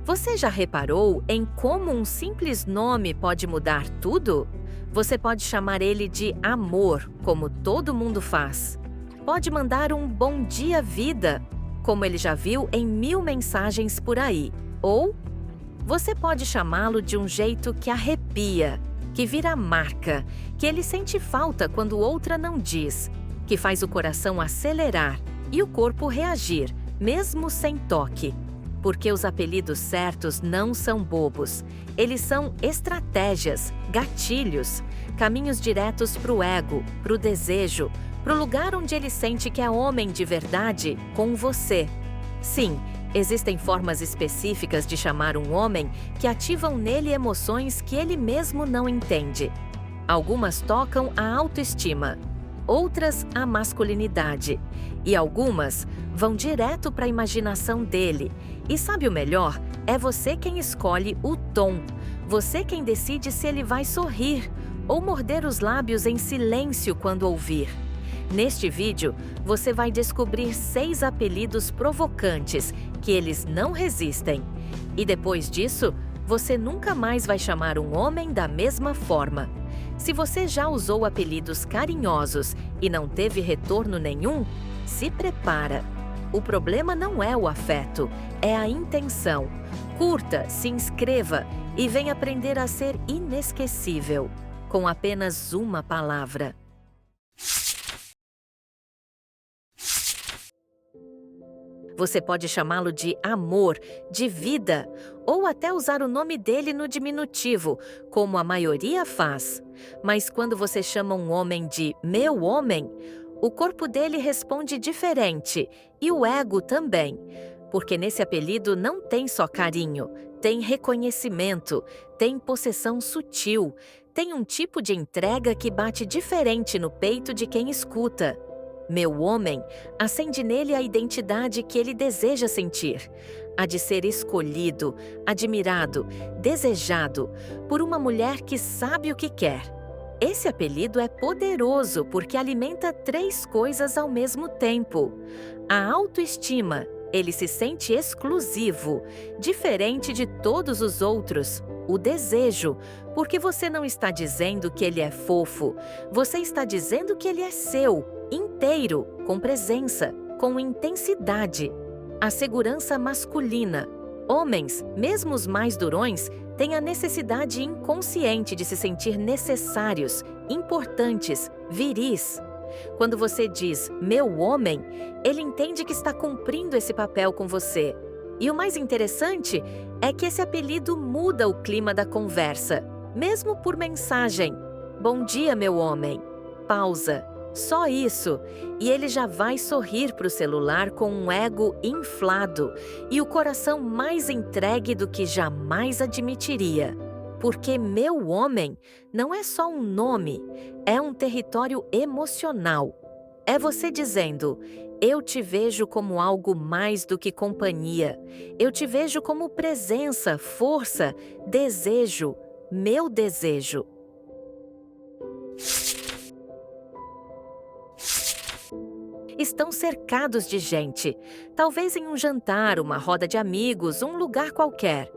Você já reparou em como um simples nome pode mudar tudo? Você pode chamar ele de amor, como todo mundo faz. Pode mandar um bom dia vida, como ele já viu em 1000 mensagens por aí. Ou você pode chamá-lo de um jeito que arrepia, que vira marca, que ele sente falta quando outra não diz, que faz o coração acelerar e o corpo reagir, mesmo sem toque. Porque os apelidos certos não são bobos. Eles são estratégias, gatilhos, caminhos diretos para o ego, para o desejo, para o lugar onde ele sente que é homem de verdade com você. Sim, existem formas específicas de chamar um homem que ativam nele emoções que ele mesmo não entende. Algumas tocam a autoestima, outras a masculinidade, e algumas vão direto para a imaginação dele. E sabe o melhor? É você quem escolhe o tom, você quem decide se ele vai sorrir ou morder os lábios em silêncio quando ouvir. Neste vídeo, você vai descobrir 6 apelidos provocantes que eles não resistem. E depois disso, você nunca mais vai chamar um homem da mesma forma. Se você já usou apelidos carinhosos e não teve retorno nenhum, se prepara. O problema não é o afeto, é a intenção. Curta, se inscreva e venha aprender a ser inesquecível, com apenas uma palavra. Você pode chamá-lo de amor, de vida, ou até usar o nome dele no diminutivo, como a maioria faz. Mas quando você chama um homem de meu homem, o corpo dele responde diferente, e o ego também. Porque nesse apelido não tem só carinho, tem reconhecimento, tem possessão sutil, tem um tipo de entrega que bate diferente no peito de quem escuta. Meu homem acende nele a identidade que ele deseja sentir, a de ser escolhido, admirado, desejado por uma mulher que sabe o que quer. Esse apelido é poderoso porque alimenta 3 coisas ao mesmo tempo. A autoestima, ele se sente exclusivo, diferente de todos os outros. O desejo, porque você não está dizendo que ele é fofo, você está dizendo que ele é seu, inteiro, com presença, com intensidade. A segurança masculina. Homens, mesmo os mais durões, têm a necessidade inconsciente de se sentir necessários, importantes, viris. Quando você diz meu homem, ele entende que está cumprindo esse papel com você. E o mais interessante é que esse apelido muda o clima da conversa, mesmo por mensagem. Bom dia, meu homem. Pausa. Só isso, e ele já vai sorrir para o celular com um ego inflado e o coração mais entregue do que jamais admitiria. Porque meu homem não é só um nome, é um território emocional. É você dizendo, eu te vejo como algo mais do que companhia. Eu te vejo como presença, força, desejo, meu desejo. Estão cercados de gente, talvez em um jantar, uma roda de amigos, um lugar qualquer.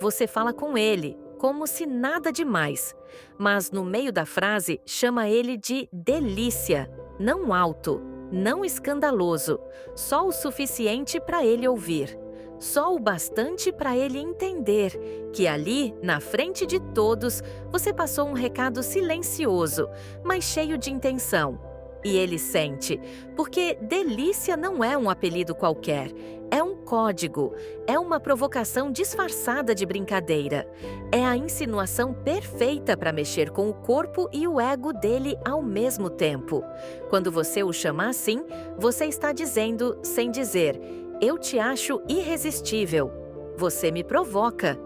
Você fala com ele, como se nada demais, mas no meio da frase chama ele de delícia, não alto, não escandaloso, só o suficiente para ele ouvir, só o bastante para ele entender que ali, na frente de todos, você passou um recado silencioso, mas cheio de intenção. E ele sente, porque delícia não é um apelido qualquer, é um código, é uma provocação disfarçada de brincadeira. É a insinuação perfeita para mexer com o corpo e o ego dele ao mesmo tempo. Quando você o chama assim, você está dizendo, sem dizer, eu te acho irresistível. Você me provoca.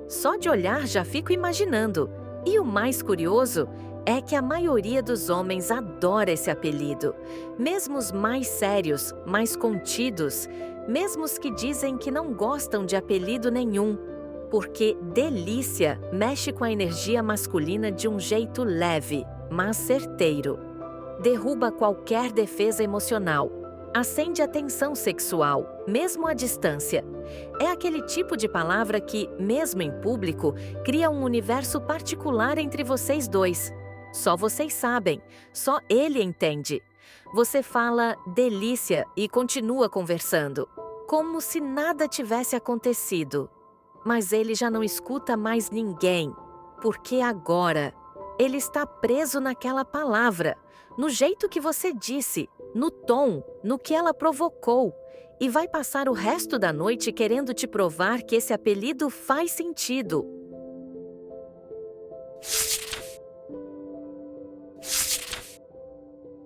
Só de olhar já fico imaginando. E o mais curioso é que a maioria dos homens adora esse apelido, mesmo os mais sérios, mais contidos, mesmo os que dizem que não gostam de apelido nenhum, porque delícia mexe com a energia masculina de um jeito leve, mas certeiro. Derruba qualquer defesa emocional. Acende a tensão sexual, mesmo à distância. É aquele tipo de palavra que, mesmo em público, cria um universo particular entre vocês dois. Só vocês sabem, só ele entende. Você fala delícia e continua conversando, como se nada tivesse acontecido. Mas ele já não escuta mais ninguém, porque agora ele está preso naquela palavra, no jeito que você disse, no tom, no que ela provocou, e vai passar o resto da noite querendo te provar que esse apelido faz sentido.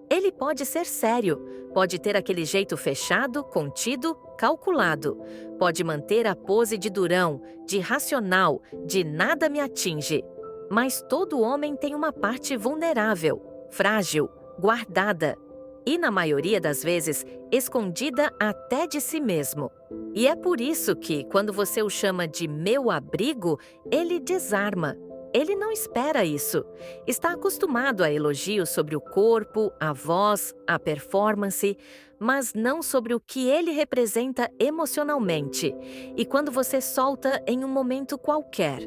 Ele pode ser sério, pode ter aquele jeito fechado, contido, calculado. Pode manter a pose de durão, de racional, de nada me atinge. Mas todo homem tem uma parte vulnerável, frágil, guardada. E na maioria das vezes, escondida até de si mesmo. E é por isso que, quando você o chama de meu abrigo, ele desarma. Ele não espera isso. Está acostumado a elogios sobre o corpo, a voz, a performance, mas não sobre o que ele representa emocionalmente. E quando você solta em um momento qualquer: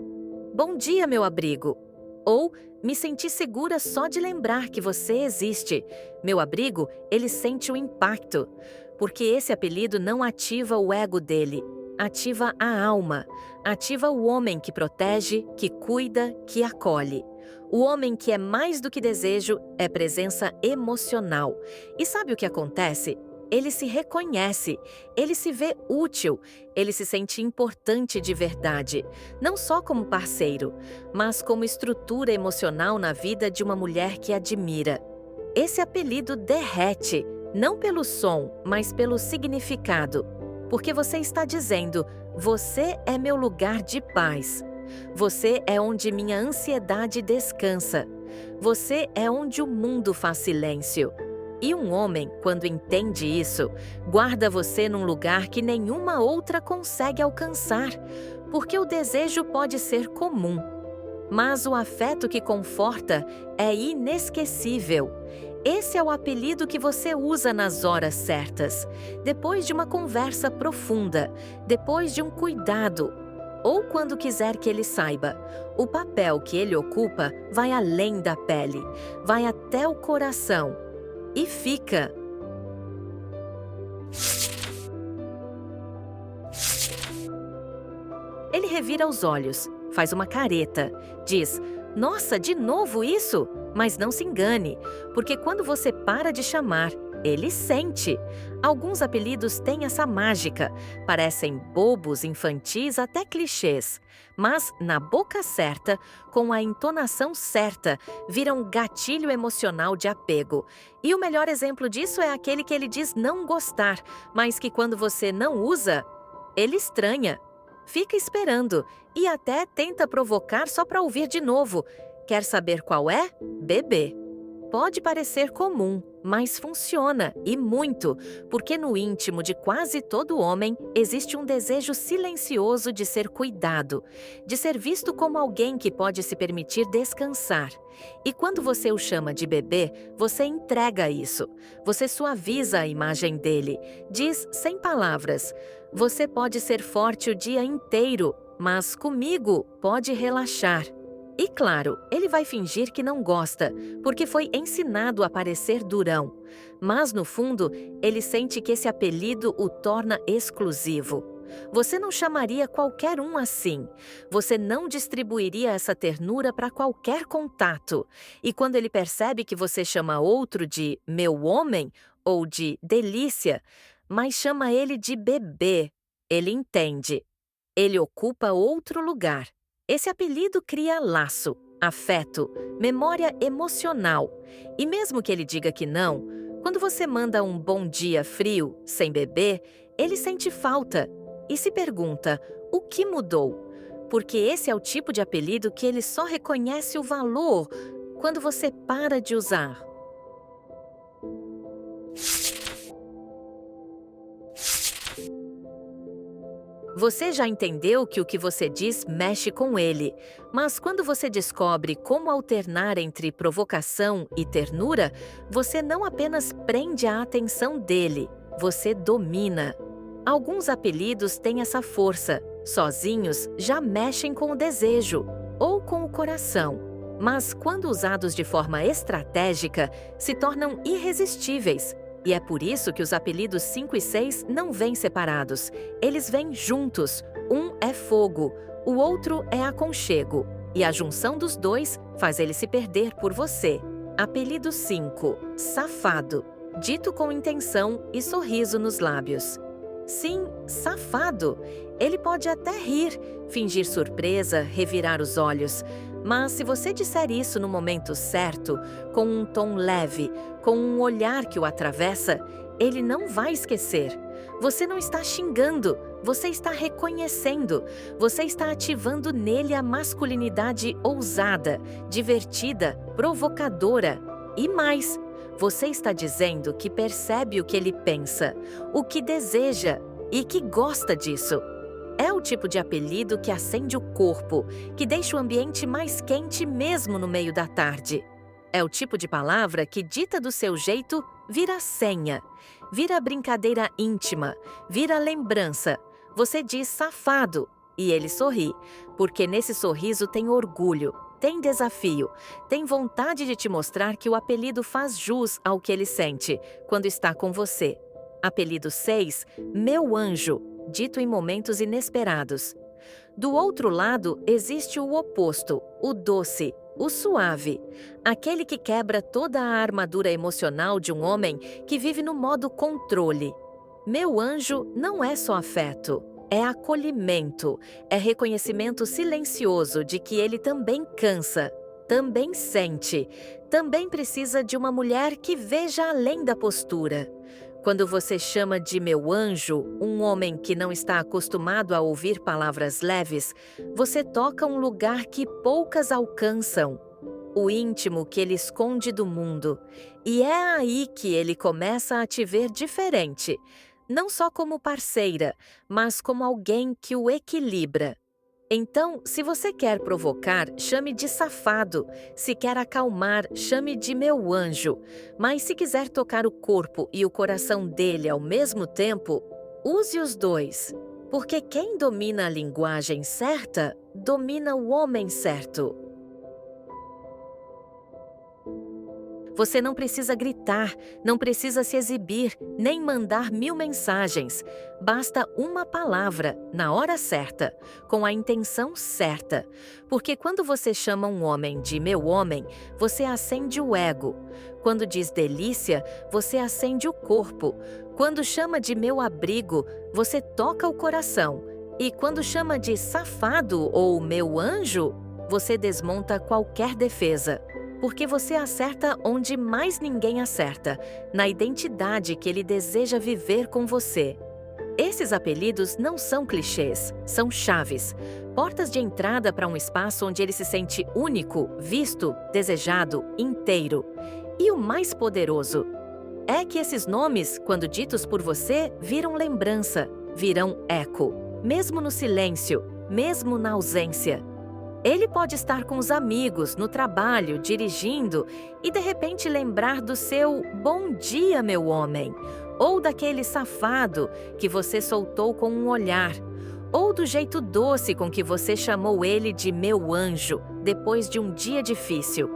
"Bom dia, meu abrigo." Ou "Me senti segura só de lembrar que você existe." Meu abrigo, ele sente o impacto, porque esse apelido não ativa o ego dele. Ativa a alma, ativa o homem que protege, que cuida, que acolhe. O homem que é mais do que desejo é presença emocional. E sabe o que acontece? Ele se reconhece, ele se vê útil, ele se sente importante de verdade, não só como parceiro, mas como estrutura emocional na vida de uma mulher que admira. Esse apelido derrete, não pelo som, mas pelo significado. Porque você está dizendo: você é meu lugar de paz. Você é onde minha ansiedade descansa. Você é onde o mundo faz silêncio. E um homem, quando entende isso, guarda você num lugar que nenhuma outra consegue alcançar, porque o desejo pode ser comum. Mas o afeto que conforta é inesquecível. Esse é o apelido que você usa nas horas certas, depois de uma conversa profunda, depois de um cuidado, ou quando quiser que ele saiba. O papel que ele ocupa vai além da pele, vai até o coração e fica. Ele revira os olhos, faz uma careta, diz: "Nossa, de novo isso?" Mas não se engane, porque quando você para de chamar, ele sente. Alguns apelidos têm essa mágica, parecem bobos, infantis, até clichês. Mas, na boca certa, com a entonação certa, viram um gatilho emocional de apego. E o melhor exemplo disso é aquele que ele diz não gostar, mas que quando você não usa, ele estranha. Fica esperando e até tenta provocar só para ouvir de novo. Quer saber qual é? Bebê. Pode parecer comum, mas funciona, e muito, porque no íntimo de quase todo homem existe um desejo silencioso de ser cuidado, de ser visto como alguém que pode se permitir descansar. E quando você o chama de bebê, você entrega isso. Você suaviza a imagem dele, diz sem palavras: "Você pode ser forte o dia inteiro, mas comigo pode relaxar." E claro, ele vai fingir que não gosta, porque foi ensinado a parecer durão. Mas no fundo, ele sente que esse apelido o torna exclusivo. Você não chamaria qualquer um assim. Você não distribuiria essa ternura para qualquer contato. E quando ele percebe que você chama outro de meu homem ou de delícia, mas chama ele de bebê, ele entende. Ele ocupa outro lugar. Esse apelido cria laço, afeto, memória emocional. E mesmo que ele diga que não, quando você manda um bom dia frio, sem bebê, ele sente falta e se pergunta: o que mudou? Porque esse é o tipo de apelido que ele só reconhece o valor quando você para de usar. Você já entendeu que o que você diz mexe com ele, mas quando você descobre como alternar entre provocação e ternura, você não apenas prende a atenção dele, você domina. Alguns apelidos têm essa força. Sozinhos já mexem com o desejo ou com o coração. Mas quando usados de forma estratégica, se tornam irresistíveis. E é por isso que os apelidos 5 e 6 não vêm separados. Eles vêm juntos. Um é fogo, o outro é aconchego. E a junção dos dois faz ele se perder por você. Apelido 5, safado, dito com intenção e sorriso nos lábios. Sim, safado. Ele pode até rir, fingir surpresa, revirar os olhos. Mas se você disser isso no momento certo, com um tom leve, com um olhar que o atravessa, ele não vai esquecer. Você não está xingando, você está reconhecendo, você está ativando nele a masculinidade ousada, divertida, provocadora. E mais, você está dizendo que percebe o que ele pensa, o que deseja e que gosta disso. É o tipo de apelido que acende o corpo, que deixa o ambiente mais quente mesmo no meio da tarde. É o tipo de palavra que, dita do seu jeito, vira senha, vira brincadeira íntima, vira lembrança. Você diz safado e ele sorri, porque nesse sorriso tem orgulho, tem desafio, tem vontade de te mostrar que o apelido faz jus ao que ele sente quando está com você. Apelido 6, meu anjo, dito em momentos inesperados. Do outro lado existe o oposto, o doce, o suave, aquele que quebra toda a armadura emocional de um homem que vive no modo controle. Meu anjo não é só afeto, é acolhimento, é reconhecimento silencioso de que ele também cansa, também sente, também precisa de uma mulher que veja além da postura. Quando você chama de meu anjo um homem que não está acostumado a ouvir palavras leves, você toca um lugar que poucas alcançam, o íntimo que ele esconde do mundo. E é aí que ele começa a te ver diferente, não só como parceira, mas como alguém que o equilibra. Então, se você quer provocar, chame de safado. Se quer acalmar, chame de meu anjo. Mas se quiser tocar o corpo e o coração dele ao mesmo tempo, use os dois. Porque quem domina a linguagem certa, domina o homem certo. Você não precisa gritar, não precisa se exibir, nem mandar 1000 mensagens. Basta uma palavra, na hora certa, com a intenção certa. Porque quando você chama um homem de meu homem, você acende o ego. Quando diz delícia, você acende o corpo. Quando chama de meu abrigo, você toca o coração. E quando chama de safado ou meu anjo, você desmonta qualquer defesa. Porque você acerta onde mais ninguém acerta, na identidade que ele deseja viver com você. Esses apelidos não são clichês, são chaves, portas de entrada para um espaço onde ele se sente único, visto, desejado, inteiro. E o mais poderoso é que esses nomes, quando ditos por você, viram lembrança, virão eco, mesmo no silêncio, mesmo na ausência. Ele pode estar com os amigos, no trabalho, dirigindo e de repente lembrar do seu bom dia, meu homem, ou daquele safado que você soltou com um olhar, ou do jeito doce com que você chamou ele de meu anjo depois de um dia difícil.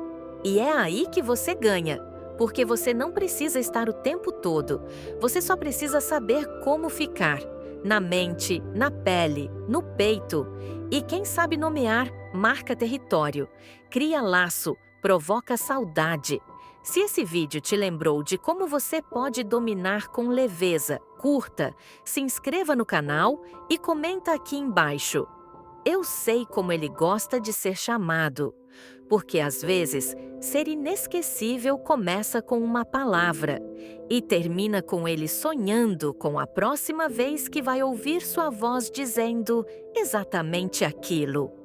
E é aí que você ganha, porque você não precisa estar o tempo todo, você só precisa saber como ficar, na mente, na pele, no peito. E quem sabe nomear, marca território, cria laço, provoca saudade. Se esse vídeo te lembrou de como você pode dominar com leveza, curta, se inscreva no canal e comenta aqui embaixo. Eu sei como ele gosta de ser chamado, porque às vezes ser inesquecível começa com uma palavra e termina com ele sonhando com a próxima vez que vai ouvir sua voz dizendo exatamente aquilo.